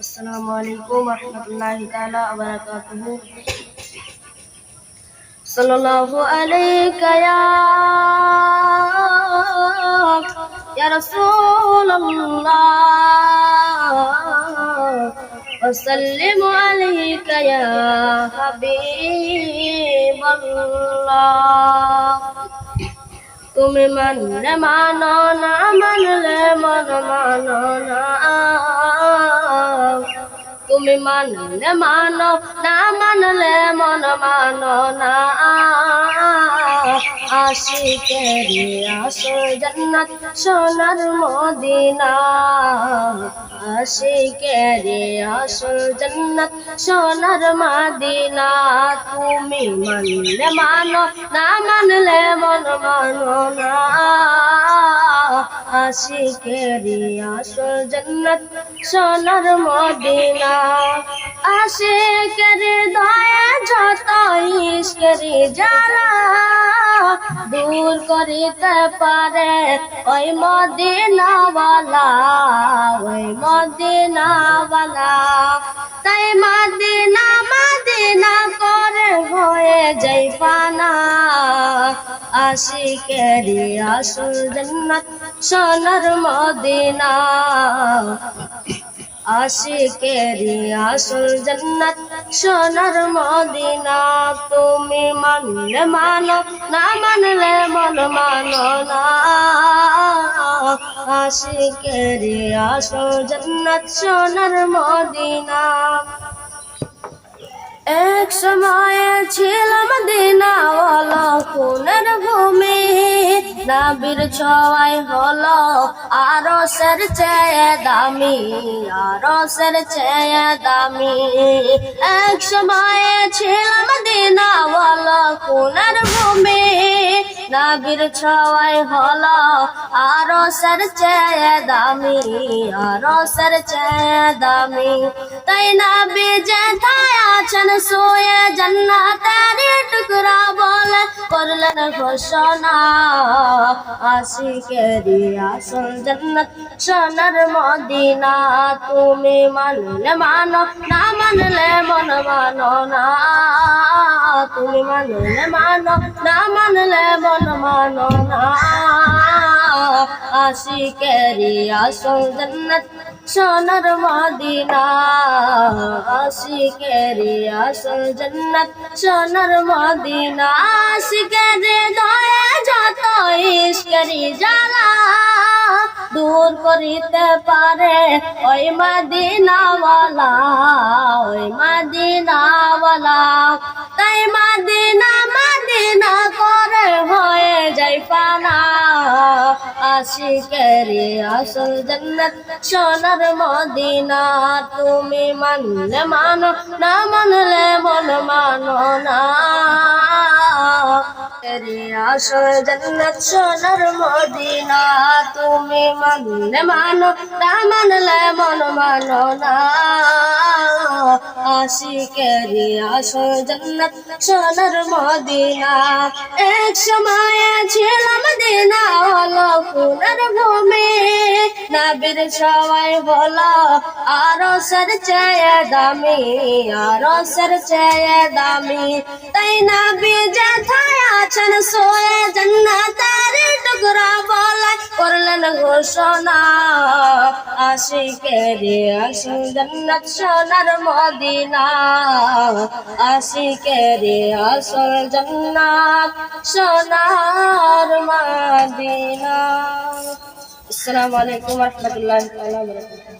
Assalamualaikum warahmatullahi taala wabarakatuh. Sallallahu alayka ya Rasulullah wa sallimu alayka ya Habiballah. তুমি মানলে মানো না মানলে মন মানো না, তুমি মানলে মানো না মানলে মন মানো না। আশিকেরি আসল জান্নাত সোনার মদিনা, আশিকেরি আসল জান্নাত সোনার মদিনা। তুমি মানলে মানো না মানলে মন মানো না, আশিকেরি আসল জান্নাত সোনার মদিনা। আশিকের দয়া যত ইশকের জ্বালা দূর করিতে পারে ওই মদিনাওয়ালা, ওই মদিনাওয়ালা। তাই মদিনা মদিনা করে হয়ে যাই পানা, আশিকেরি আসল জান্নাত সোনার মদিনা, আশিকেরি আসল জান্নাত সোনার মদিনা। তুমি মানলে মানো না মানলে মন মানো না, আশিকেরি আসল জান্নাত সোনার মদিনা। এক সময়ে ছিল মদিনাওয়ালা ফুলের ভূমি, নবীর ছোঁয়ায় হলো আরশের চেয়ে দামি, আরশের চেয়ে দামি। এক সময়ে ছিল মদিনাওয়ালা ফুলের ভূমি, নবীর ছোঁয়ায় হলো আরশের চেয়ে দামি, আরশের চেয়ে দামি। তাই নবী যেথায় আছেন সোয়ে জান্নাতের টুকরা বলে করলেন ঘোষণা, আশিকেরি আসল জান্নাত সোনার মদিনা। তুমি মানলে মানো না মানলে মন মানো না, তুমি মানলে মানো না মানলে মন মানো না, আশিকেরি আসল জান্নাত সোনার মদিনা, আশিকেরি আসল জান্নাত সোনার মদিনা। আশিকেরি দয়া যত ইশকেরি জ্বালা দূর করিতে পারে ওই মদিনাওয়ালা, ওই মদিনাওয়ালা। তাই মদিনা মদিনা করে হয়ে যাই পানা, আশিকেরি আসল জান্নাত সোনার মদিনা। তুমি মানলে মানো না মানলে মন মানো না, আসল জান্নাত সোনার মদিনা। তুমি মানলে মানো না মানলে মন মানো না, আশিকেরি আসল জান্নাত সোনার মদিনা। এক সময়ে ছিল মদিনাওয়ালা ফুলের ভূমি, নবীর ছোঁয়ায় হলো আরশের চেয়ে দামি, আরশের চেয়ে দামি। তাই নবী যেথায় আছেন সোয়ে জান্নাতের টুকরা বলে করলেন ঘোষণা, আশিকেরি আসল জান্নাত সোনার মদিনা, আশিকেরি আসল জান্নাত সোনার মদিনা। আসসালামু আলাইকুম ওয়া রাহমাতুল্লাহি ওয়া বারাকাতুহু।